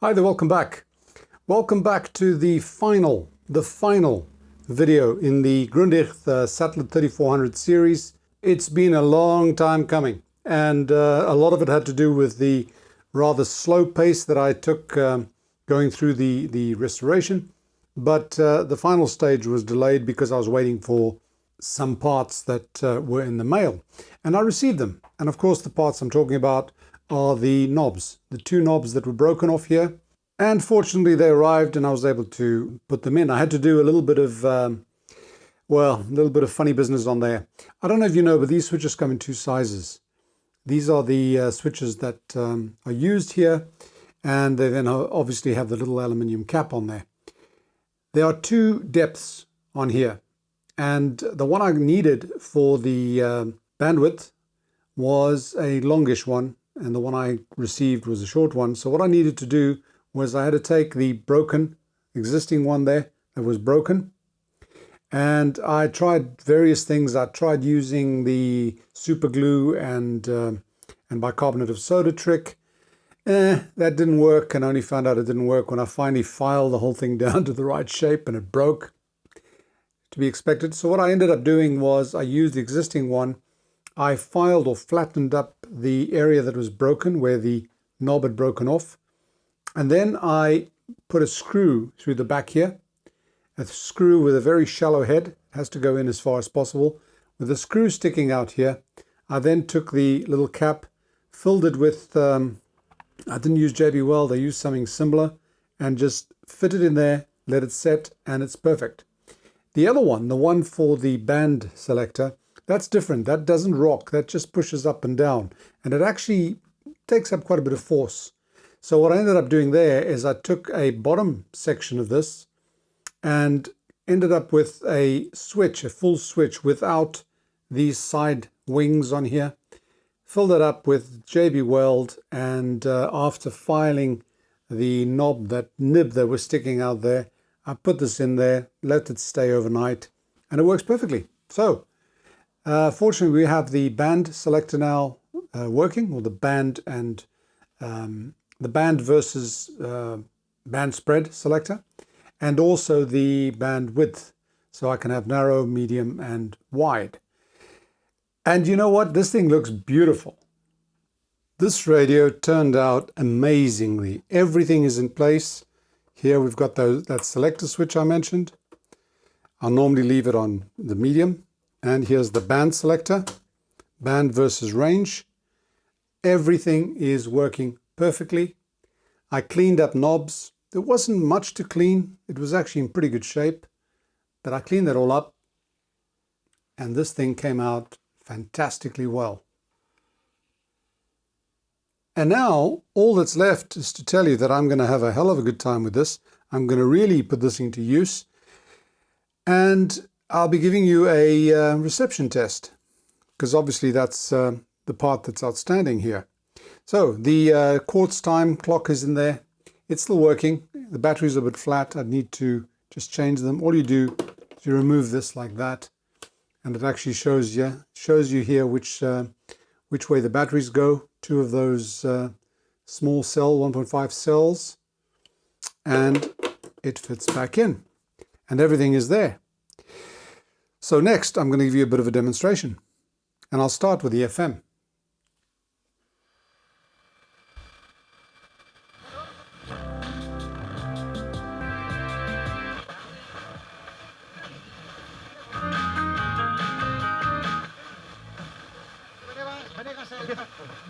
Hi there, welcome back. Welcome back to the final video in the Grundig Satellit 3400 series. It's been a long time coming, and a lot of it had to do with the rather slow pace that I took going through the restoration. But the final stage was delayed because I was waiting for some parts that were in the mail, and I received them. And of course, the parts I'm talking about are the knobs, the two knobs that were broken off here. And fortunately, they arrived and I was able to put them in. I had to do a little bit of, funny business on there. I don't know if you know, but these switches come in two sizes. These are the switches that are used here, and they then obviously have the little aluminium cap on there. There are two depths on here, and the one I needed for the bandwidth was a longish one, and the one I received was a short one. So what I needed to do was I had to take the broken existing one there that was broken, and I tried various things. I tried using the super glue and bicarbonate of soda trick. That didn't work, and I only found out it didn't work when I finally filed the whole thing down to the right shape, and it broke, to be expected. So what I ended up doing was I used the existing one. I filed or flattened up the area that was broken where the knob had broken off. And then I put a screw through the back here, a screw with a very shallow head, has to go in as far as possible, with the screw sticking out here. I then took the little cap, filled it with, I didn't use JB Weld, I used something similar, and just fit it in there, let it set, and it's perfect. The other one, the one for the band selector, that's different. That doesn't rock, that just pushes up and down, and it actually takes up quite a bit of force. So what I ended up doing there is I took a bottom section of this and ended up with a switch, a full switch without these side wings on here. Filled it up with JB Weld, and after filing the knob, that nib that was sticking out there, I put this in there, let it stay overnight, and it works perfectly. So fortunately, we have the band selector now working, or the band and the band versus band spread selector, and also the band width, so I can have narrow, medium, and wide. And you know what? This thing looks beautiful. This radio turned out amazingly. Everything is in place. Here we've got that selector switch I mentioned. I'll normally leave it on the medium. And here's the band selector, band versus range. Everything is working perfectly. I cleaned up knobs. There wasn't much to clean. It was actually in pretty good shape, but I cleaned that all up, and this thing came out fantastically well. And now all that's left is to tell you that I'm going to have a hell of a good time with this. I'm going to really put this into use, and I'll be giving you a reception test, because obviously that's the part that's outstanding here. So the quartz time clock is in there. It's still working. The batteries are a bit flat. I need to just change them. All you do is you remove this like that, and it actually shows you here which way the batteries go. Two of those small cell 1.5 cells, and it fits back in, and everything is there. So next, I'm going to give you a bit of a demonstration, and I'll start with the FM.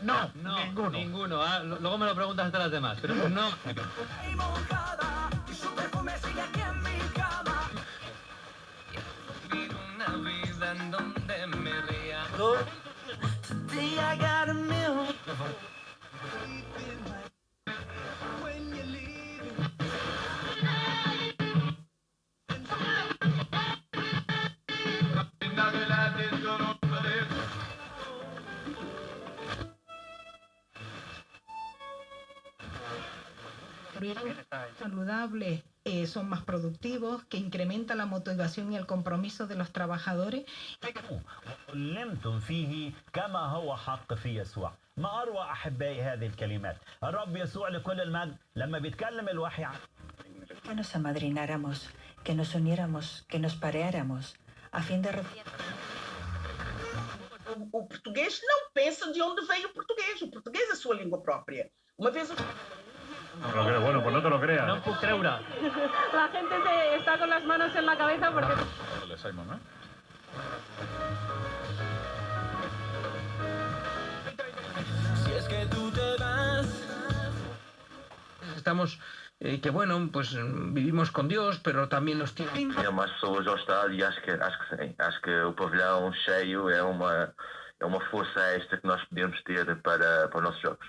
No, ninguno. Luego me lo preguntas hasta las demás, pero no. Saludables, son más productivos, que incrementa la motivación y el compromiso de los trabajadores. علمتم فيه كما هو حق في يسوع ما أروع أحبائي هذه الكلمات. الرب يسوع لكل المجد لما بيتكلم الوحي عن que nos amadrináramos, que nos uniéramos, que nos pareáramos, a fin de O português não pensa de onde veio o português. O português é sua língua própria. Uma vez eu... No lo creo, bueno, pues no te lo creas. No puc creure. La gente está con las manos en la cabeza porque... Simon, ¿eh? Estamos, que bueno, pues vivimos con Dios, pero también nos tiene... É mais pessoas ao estádio e acho que sim. Acho que o pavilhão cheio é uma força extra que nós podemos ter para os nossos jogos.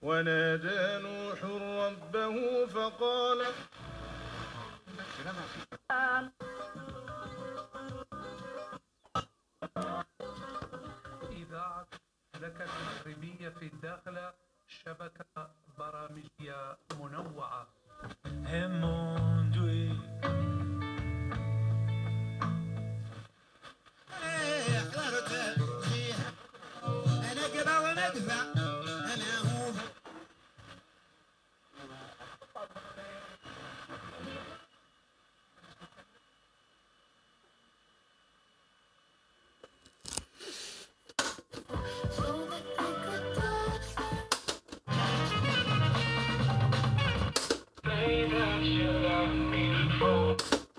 ونادى نوح ربه فقال إذاعة لك المغربية في الداخل شبكة برامجية منوعة.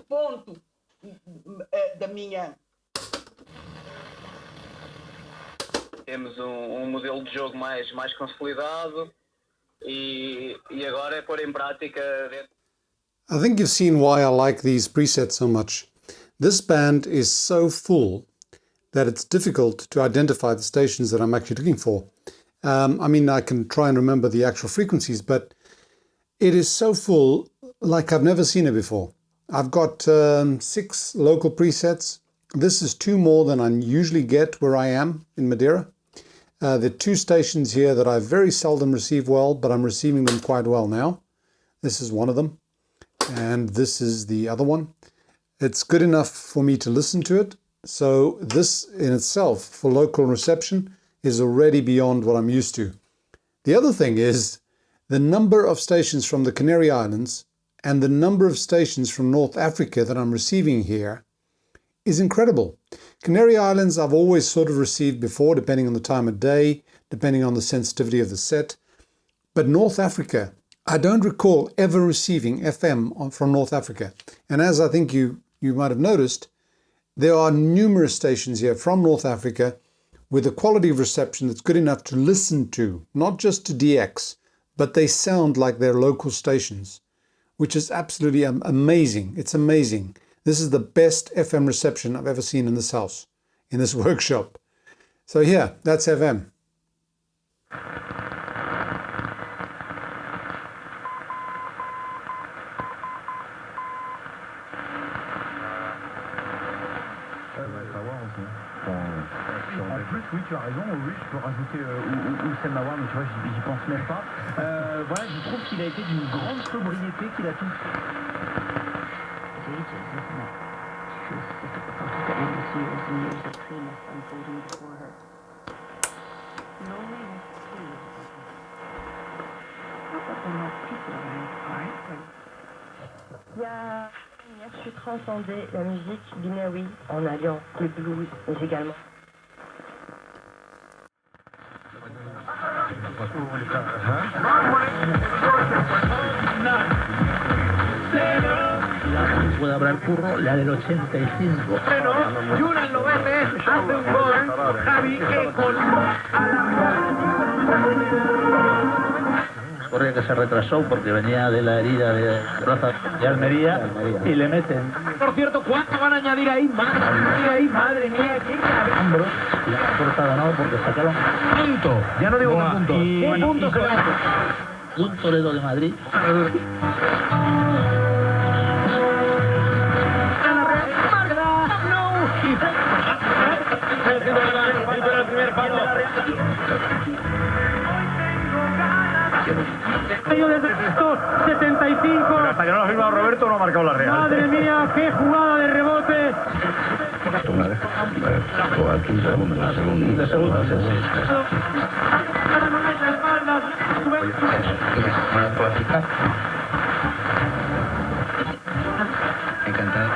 Ponto da minha... Temos modelo de jogo mais consolidado e agora é pôr em prática. I think you've seen why I like these presets so much. This band is so full that it's difficult to identify the stations that I'm actually looking for. I mean, I can try and remember the actual frequencies, but it is so full like I've never seen it before. I've got 6 local presets. This is 2 more than I usually get where I am in Madeira. There are 2 stations here that I very seldom receive well, but I'm receiving them quite well now. This is one of them, and this is the other one. It's good enough for me to listen to it. So this in itself, for local reception, is already beyond what I'm used to. The other thing is the number of stations from the Canary Islands and the number of stations from North Africa that I'm receiving here is incredible. Canary Islands I've always sort of received before, depending on the time of day, depending on the sensitivity of the set. But North Africa, I don't recall ever receiving FM from North Africa. And as I think you might have noticed, there are numerous stations here from North Africa with a quality of reception that's good enough to listen to, not just to DX, but they sound like they're local stations, which is absolutely amazing. It's amazing. This is the best FM reception I've ever seen in this house, in this workshop. So yeah, that's FM. En plus, oui, tu as raison, oui, je peux rajouter Oussem Mawar, mais tu vois, j'y pense même pas. Voilà, je trouve qu'il a été d'une grande sobriété, qu'il a tout fait. Je suis transcendée la musique guinéoui en alliant le blues musicalement. Puede haber curro, la del 85. Bueno, Julian Loewe hace un gol, Javi, que con... Correa que se retrasó porque venía de la herida de Raza de Almería y le meten. Por cierto, ¿cuánto van a añadir ahí? Madre mía, qué cabrón. Hombros, y la han cortado no porque sacaron Punto, ya no digo qué punto. y, ¿Qué bueno, punto y se va? un Toledo de Madrid. Desde 75. Pero hasta que no lo ha firmado Roberto no ha marcado la Real. Madre mía, qué jugada de rebote. Encantado.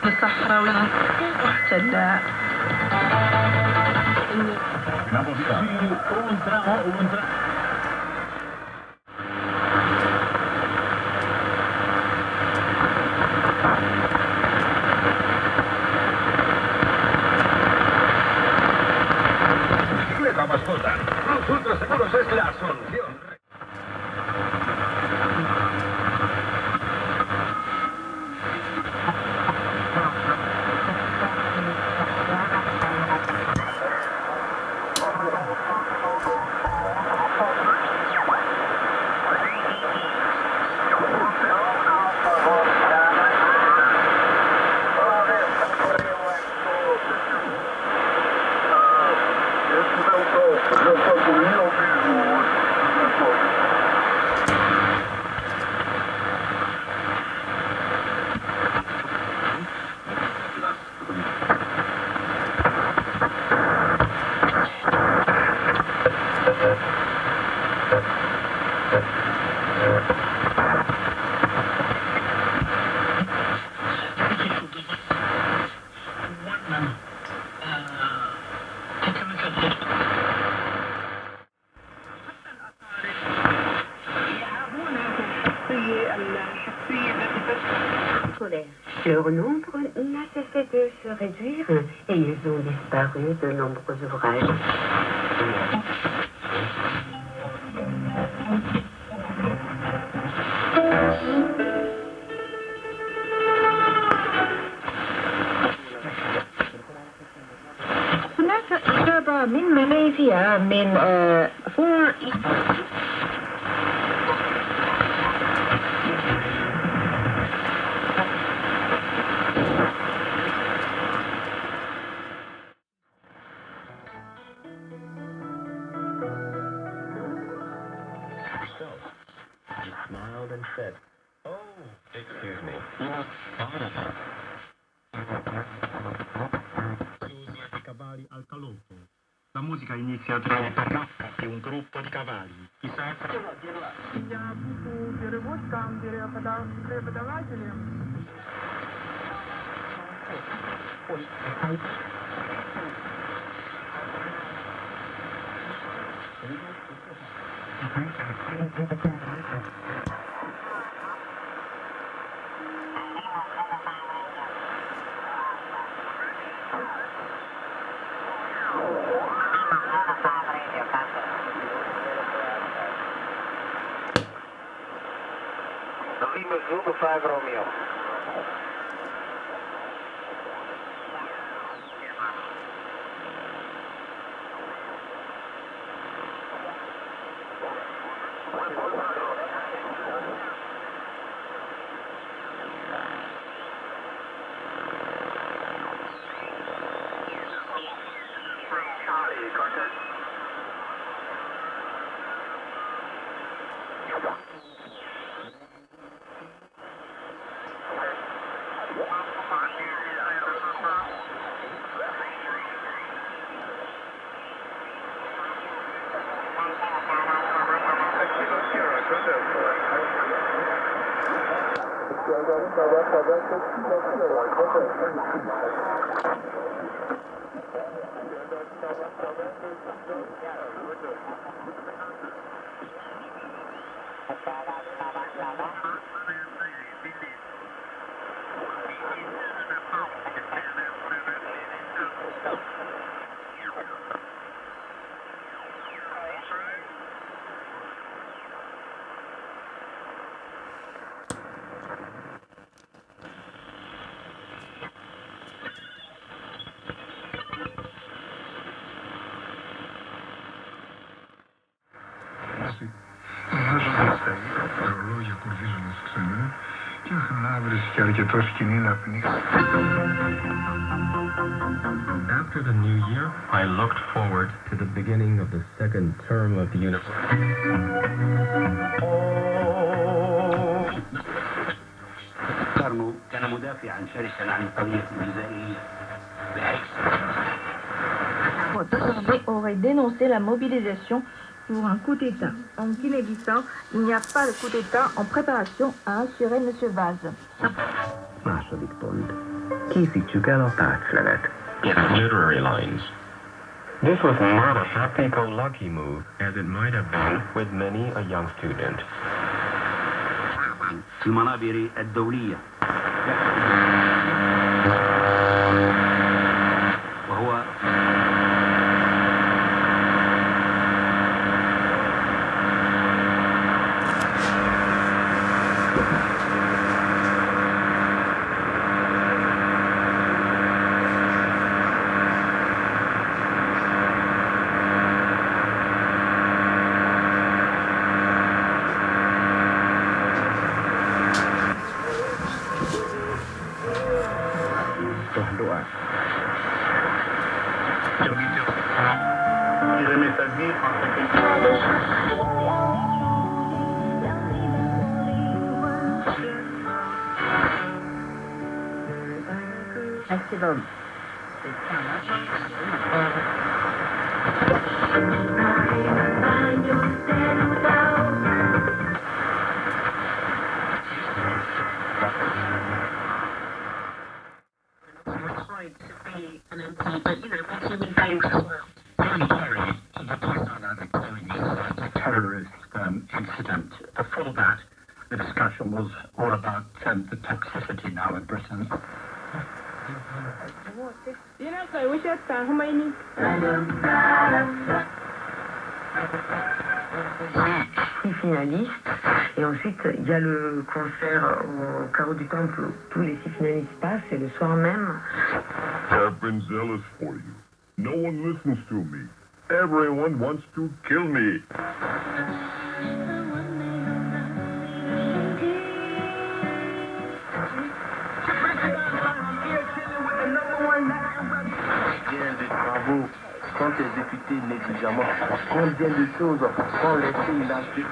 الصحراوي محتلة Nueva mascota. Los ultraseguros es la solución. Leur nombre n'a cessé de se réduire et ils ont disparu de nombreux ouvrages. هناك إجابة من ماليزيا من فور He smiled and said, "Oh, excuse me." I cavalli al calotto. La musica inizia tra un gruppo di cavalli. I sacri. Lima Zulu 5 Romeo. Ορολόγια κουρδίζονται ξανά και είχαν άβρες και αρκετό σκηνή να πνίξει. After the new year, I looked forward to the beginning of the second term of the university. Votre armée aurait dénoncé la mobilisation pour un coup d'État. En Guinée-Bissau, il n'y a pas de coup d'État en préparation, a assuré M. Vaz. Második pont. Készítsük el a tárclevet. Literary lines. This was not a happy-go-lucky move, as it might have been with many a young student. المنابر الدولية وهو doa. Accident. Terrorist incident. Before that, the discussion was all about the toxicity now in Britain. Six finalistes. Et ensuite, il y a le concert au carreau du temple où tous les 6 finalistes passent. Et le soir même. I've been zealous for you. No one listens to me. Everyone wants to kill me. Bravo. Quand exécuté négligemment, combien de choses ont laissé inachevées.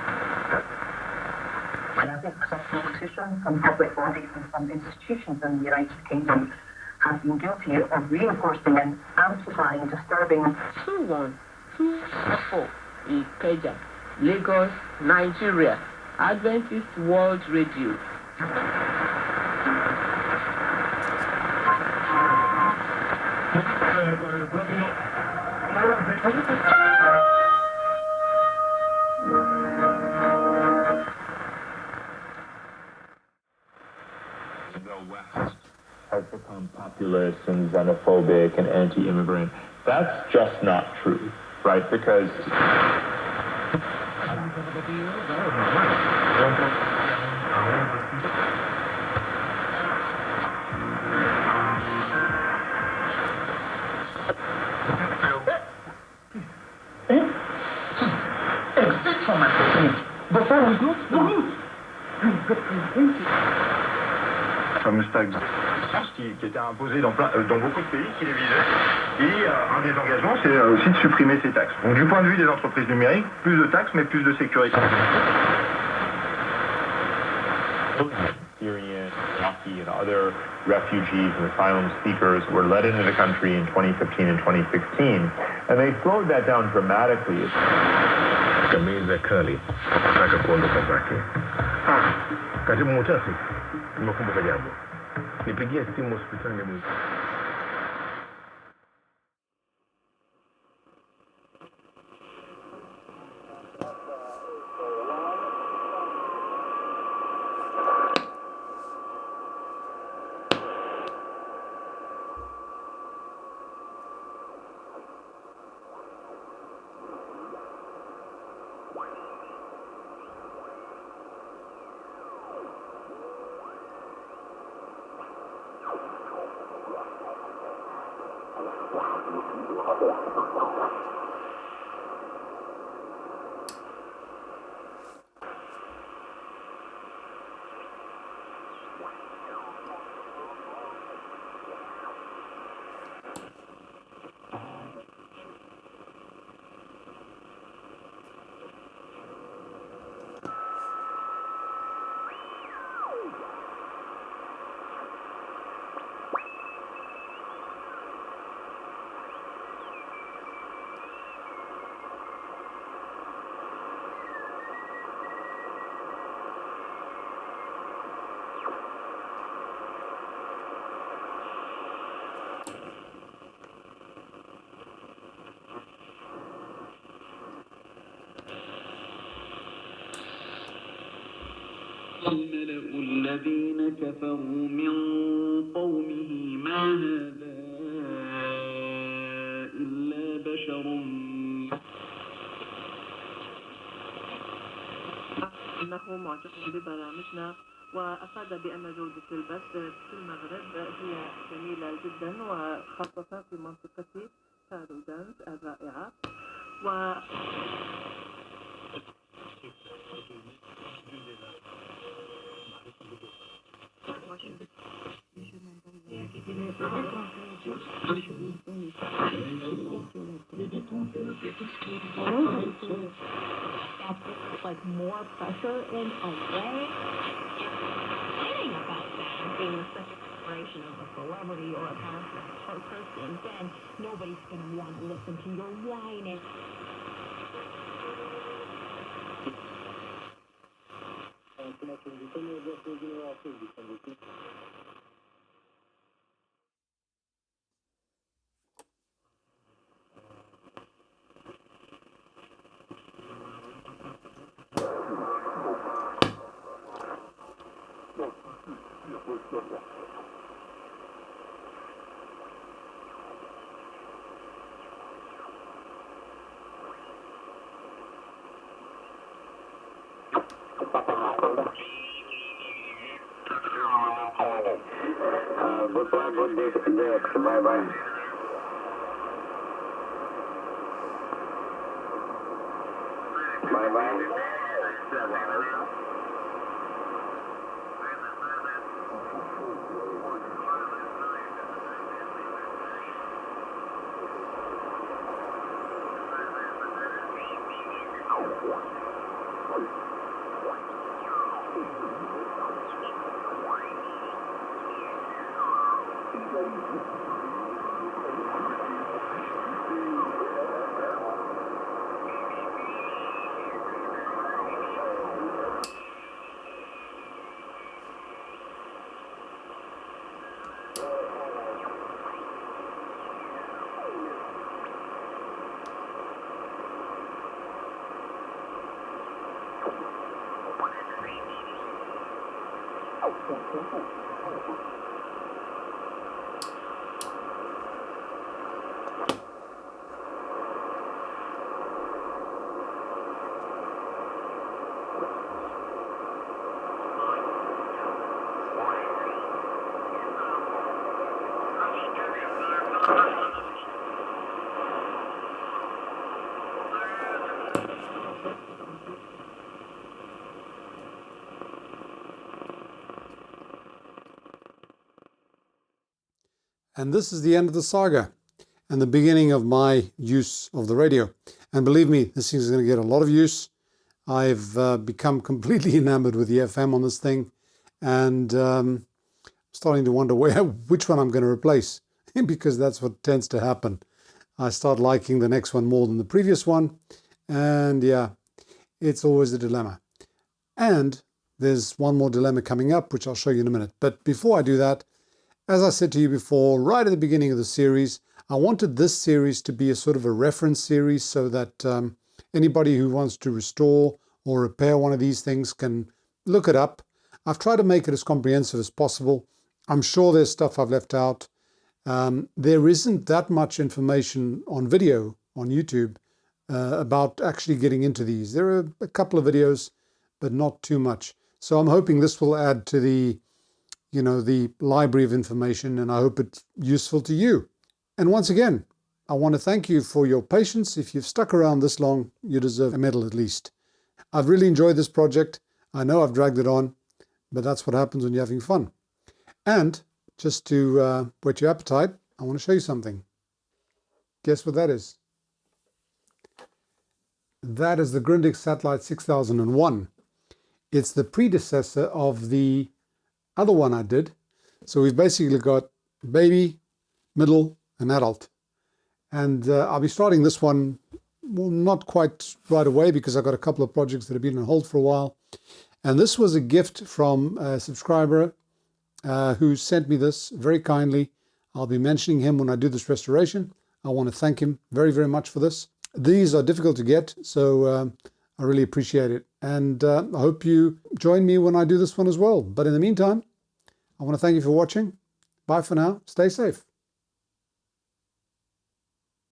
I think some politicians, some public bodies, and some institutions in the United Kingdom have been guilty of reinforcing and amplifying disturbing. 212 Ikeja, Lagos, Nigeria, Adventist World Radio. The West has become populist and xenophobic and anti-immigrant. That's just not true, right? Because fameux taxe qui était imposée dans beaucoup de pays qui les visaient. Et un des engagements, c'est aussi de supprimer ces taxes. Donc du point de vue des entreprises numériques, plus de taxes, mais plus de sécurité. Syrian, Iraqi, and other refugees and asylum seekers were let into the country in 2015 and 2016, and they slowed that down dramatically. Kameza Kali nataka kuondoka zake. Katibu Mutasi, nimekumbuka jambo. Nipigie simu hospitali ya mwezi. الملأ الذين كفروا من قومه ما هذا إلا بشر أنه معجب ببرامجنا وأفاد بأن جودة البث في المغرب هي جميلة جدا وخاصة في منطقة تارودانت الرائعة like more pressure in a way. Kidding about that being a second generation of a celebrity or a powerful person, then nobody's going to want to listen to your whining. Bye-bye. And this is the end of the saga and the beginning of my use of the radio. And believe me, this thing is going to get a lot of use. I've become completely enamored with the FM on this thing, and starting to wonder which one I'm going to replace, because that's what tends to happen. I start liking the next one more than the previous one, and yeah, it's always a dilemma. And there's one more dilemma coming up, which I'll show you in a minute. But before I do that, as I said to you before, right at the beginning of the series, I wanted this series to be a sort of a reference series so that anybody who wants to restore or repair one of these things can look it up. I've tried to make it as comprehensive as possible. I'm sure there's stuff I've left out. There isn't that much information on video on YouTube about actually getting into these. There are a couple of videos, but not too much. So I'm hoping this will add to the library of information, and I hope it's useful to you. And once again, I want to thank you for your patience. If you've stuck around this long, you deserve a medal at least. I've really enjoyed this project. I know I've dragged it on, but that's what happens when you're having fun. And just to whet your appetite, I want to show you something. Guess what that is? That is the Grundig Satellit 6001. It's the predecessor of the other one I did. So we've basically got baby, middle, and adult. And I'll be starting this one, well, not quite right away, because I've got a couple of projects that have been on hold for a while. And this was a gift from a subscriber who sent me this very kindly. I'll be mentioning him when I do this restoration. I want to thank him very, very much for this. These are difficult to get, so I really appreciate it. And I hope you join me when I do this one as well. But in the meantime, I want to thank you for watching. Bye for now. Stay safe.